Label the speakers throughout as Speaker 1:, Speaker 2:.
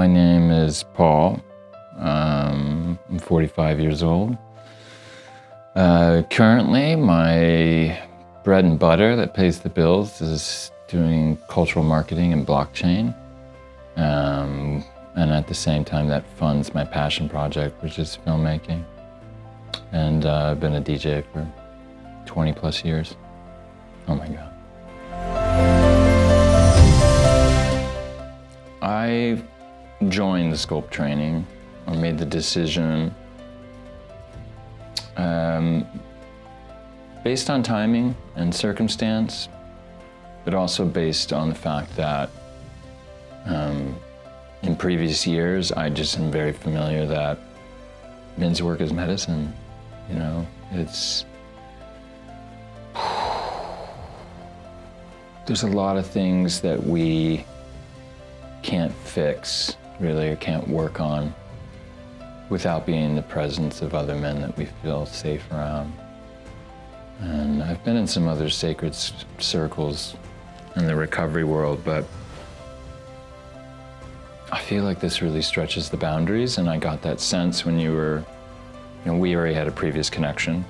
Speaker 1: My name is Paul. I'm 45 years old. Currently, my bread and butter that pays the bills is doing cultural marketing and blockchain. And at the same time, that funds my passion project, which is filmmaking. And I've been a DJ for 20 plus years. Oh my God. I joined the Sculp training, or made the decision based on timing and circumstance, but also based on the fact that in previous years, I just am very familiar that men's work is medicine. You know, there's a lot of things that we can't fix, really, or can't work on without being in the presence of other men that we feel safe around. And I've been in some other sacred circles in the recovery world, but I feel like this really stretches the boundaries, and I got that sense when you were, we already had a previous connection.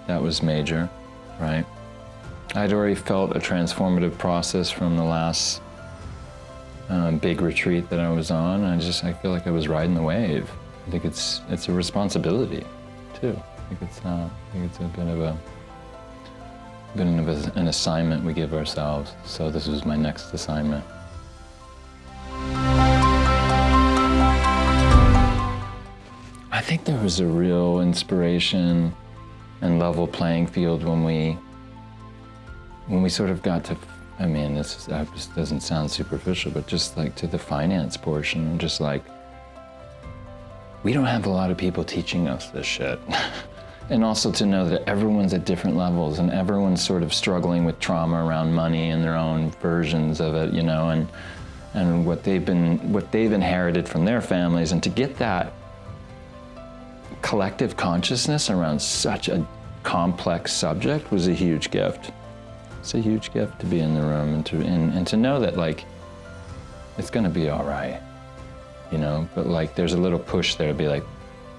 Speaker 1: That was major, right? I'd already felt a transformative process from the last big retreat that I was on. I feel like I was riding the wave. I think it's a responsibility too. I think it's a bit of an assignment we give ourselves. So this was my next assignment. I think there was a real inspiration and level playing field when we sort of got to, this doesn't sound superficial, but just like to the finance portion, just like, we don't have a lot of people teaching us this shit. And also to know that everyone's at different levels and everyone's sort of struggling with trauma around money and their own versions of it, and what they've inherited from their families, and to get that collective consciousness around such a complex subject was a huge gift. It's a huge gift to be in the room and to know that, like, it's gonna be all right, but like there's a little push there to be like,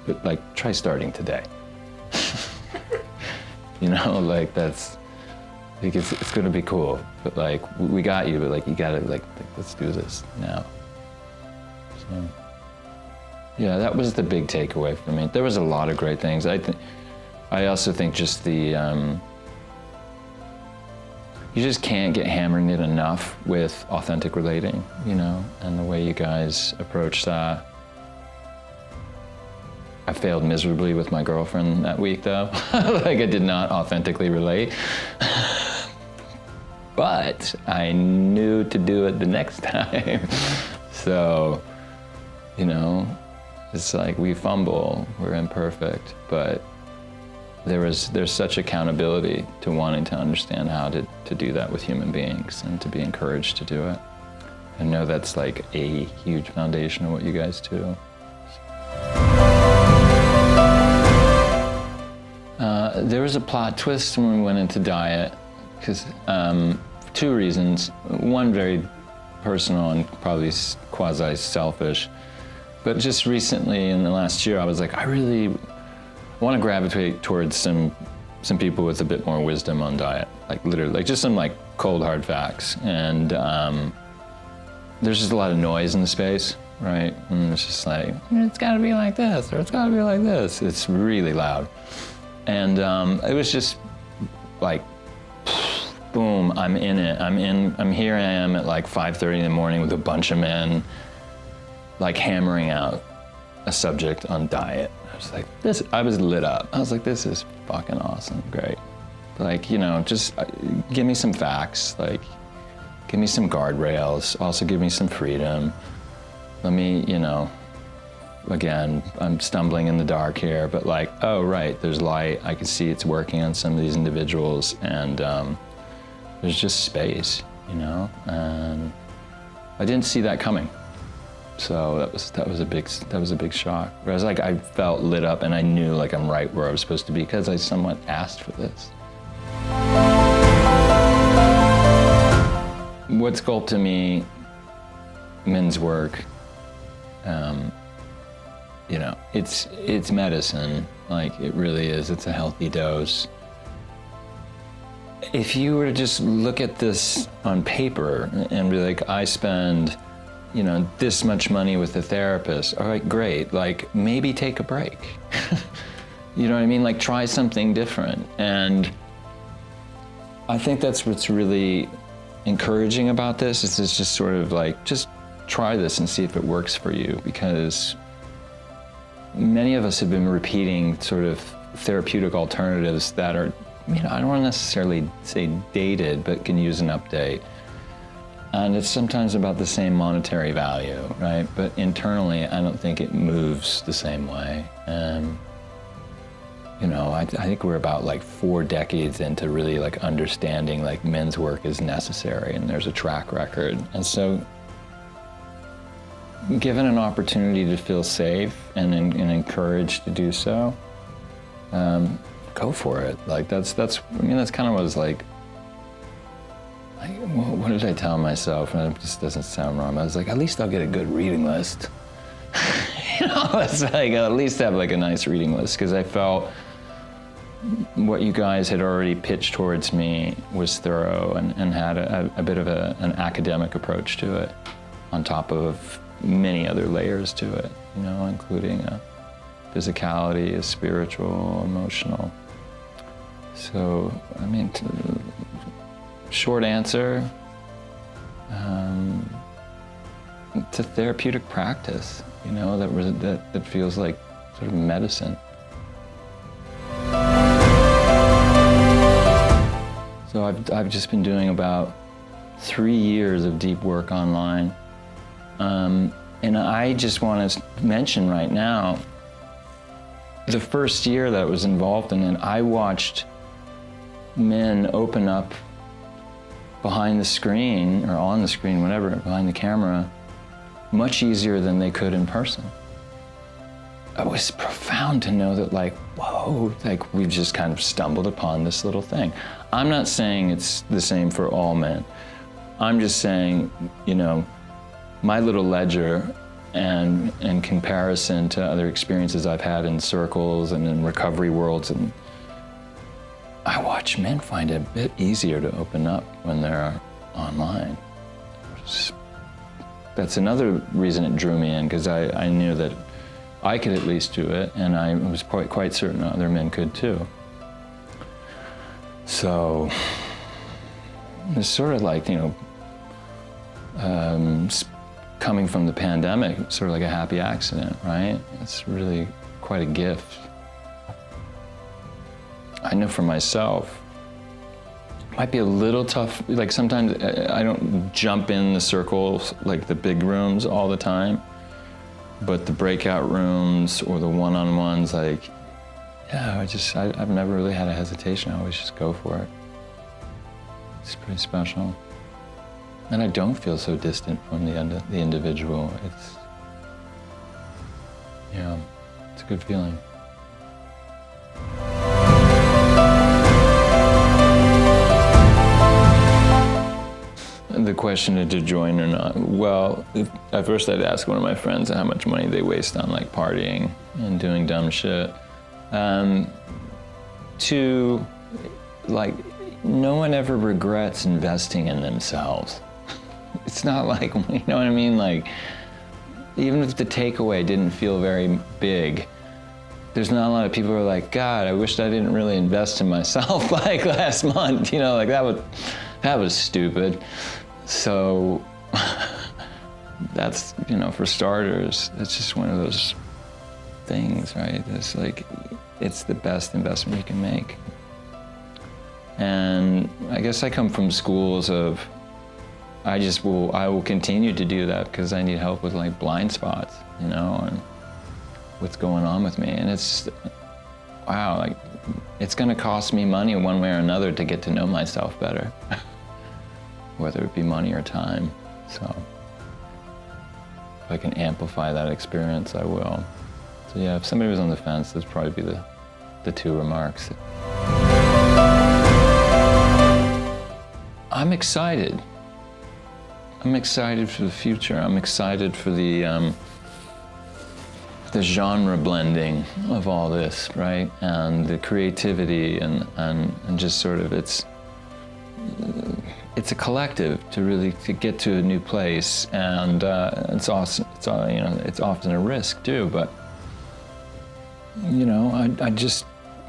Speaker 1: but like, try starting today. Like it's gonna be cool, but like, we got you, but like, you gotta like let's do this now. So yeah, that was the big takeaway for me. There was a lot of great things. I also think just you just can't get hammered in enough with authentic relating, and the way you guys approach that. I failed miserably with my girlfriend that week, though. Like, I did not authentically relate. But I knew to do it the next time. So, it's like we fumble, we're imperfect, but there's such accountability to wanting to understand how to do that with human beings and to be encouraged to do it. I know that's like a huge foundation of what you guys do. There was a plot twist when we went into diet, because two reasons. One, very personal and probably quasi-selfish, but just recently in the last year, I was like, I want to gravitate towards some people with a bit more wisdom on diet, like literally, like just some like cold hard facts. And there's just a lot of noise in the space, right? And it's just like, it's got to be like this, or it's got to be like this. It's really loud. And it was just like, boom, I'm in it. I'm here. I am at like 5:30 in the morning with a bunch of men, like hammering out a subject on diet. I was lit up. I was like, this is fucking awesome, great. Like, just give me some facts, like, give me some guardrails, also give me some freedom. Let me, again, I'm stumbling in the dark here, but like, oh, right, there's light. I can see it's working on some of these individuals, and there's just space, and I didn't see that coming. So that was a big shock. Whereas like I felt lit up and I knew like I'm right where I was supposed to be because I somewhat asked for this. What Sculp to me, men's work, You know, it's medicine, like it really is. It's a healthy dose. If you were to just look at this on paper and be like, I spend, you know, this much money with a therapist, all right, great, like maybe take a break. You know what I mean? Like try something different. And I think that's what's really encouraging about this, is it's just sort of like, just try this and see if it works for you, because many of us have been repeating sort of therapeutic alternatives that are, you know, I don't want to necessarily say dated, but can use an update. And it's sometimes about the same monetary value, right? But internally, I don't think it moves the same way. And, you know, I think we're about like 4 decades into really like understanding like men's work is necessary and there's a track record. And so, given an opportunity to feel safe and encouraged to do so, go for it. Like that's I mean, that's kind of what it's like, what did I tell myself? And it just doesn't sound wrong. I was like, at least I'll get a good reading list. You know, it's like, I'll at least have like a nice reading list, because I felt what you guys had already pitched towards me was thorough and had a bit of an academic approach to it, on top of many other layers to it, you know, including a physicality, a spiritual, emotional. So, I mean, short answer, it's a therapeutic practice, you know, that feels like sort of medicine. So I've just been doing about 3 years of deep work online. And I just want to mention right now, the first year that I was involved in it, I watched men open up behind the screen, or on the screen, whatever, behind the camera, much easier than they could in person. It was profound to know that, like, whoa, like we've just kind of stumbled upon this little thing. I'm not saying it's the same for all men. I'm just saying, you know, my little ledger and in comparison to other experiences I've had in circles and in recovery worlds, and I watch men find it a bit easier to open up when they're online. That's another reason it drew me in, because I knew that I could at least do it, and I was quite certain other men could too. So it's sort of like, you know, coming from the pandemic, sort of like a happy accident, right? It's really quite a gift. I know for myself, it might be a little tough. Like sometimes I don't jump in the circles, like the big rooms all the time, but the breakout rooms or the one-on-ones, like, yeah, I've never really had a hesitation. I always just go for it. It's pretty special. And I don't feel so distant from the individual. It's, yeah, it's a good feeling. The question to join or not. Well, at first I'd ask one of my friends how much money they waste on like partying and doing dumb shit. Two, like, no one ever regrets investing in themselves. It's not like, you know what I mean? Like, even if the takeaway didn't feel very big, there's not a lot of people who are like, God, I wished I didn't really invest in myself like last month. You know, like that was stupid. So that's, you know, for starters, it's just one of those things, right? It's like, it's the best investment you can make. And I guess I come from schools of, I will continue to do that because I need help with like blind spots, you know, and what's going on with me. And it's, wow, like, it's gonna cost me money one way or another to get to know myself better, whether it be money or time. So if I can amplify that experience, I will. So yeah, if somebody was on the fence, that'd probably be the two remarks. I'm excited. I'm excited for the future. I'm excited for the the genre blending of all this, right? And the creativity and just sort of it's a collective to really to get to a new place, and it's awesome. It's it's often a risk too, but I just,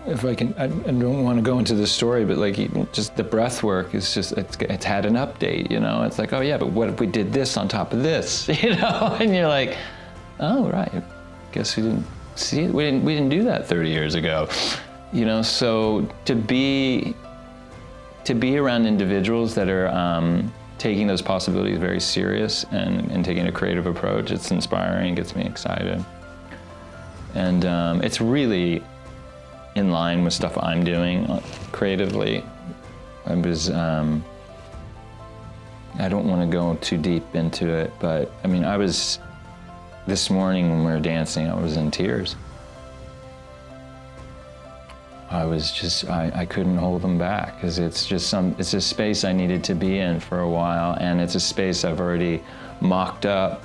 Speaker 1: if I can, I don't want to go into the story, but like just the breath work is just, it's had an update, It's like, oh yeah, but what if we did this on top of this, And you're like, oh right, guess we didn't see it. We didn't do that 30 years ago, So to be around individuals that are taking those possibilities very serious and taking a creative approach, it's inspiring, gets me excited. And it's really in line with stuff I'm doing creatively. I don't want to go too deep into it, but I mean, this morning when we were dancing, I was in tears. I couldn't hold them back, because it's a space I needed to be in for a while, and it's a space I've already mocked up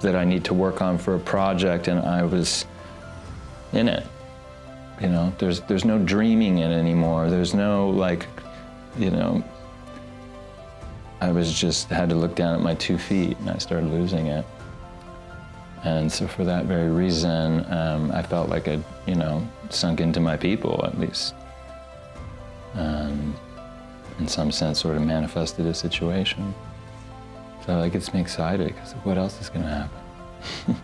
Speaker 1: that I need to work on for a project, and I was in it. There's no dreaming it anymore. There's no I had to look down at my 2 feet, and I started losing it. And so for that very reason, I felt like I'd, sunk into my people, at least. In some sense, sort of manifested a situation. So that gets me excited, because what else is going to happen?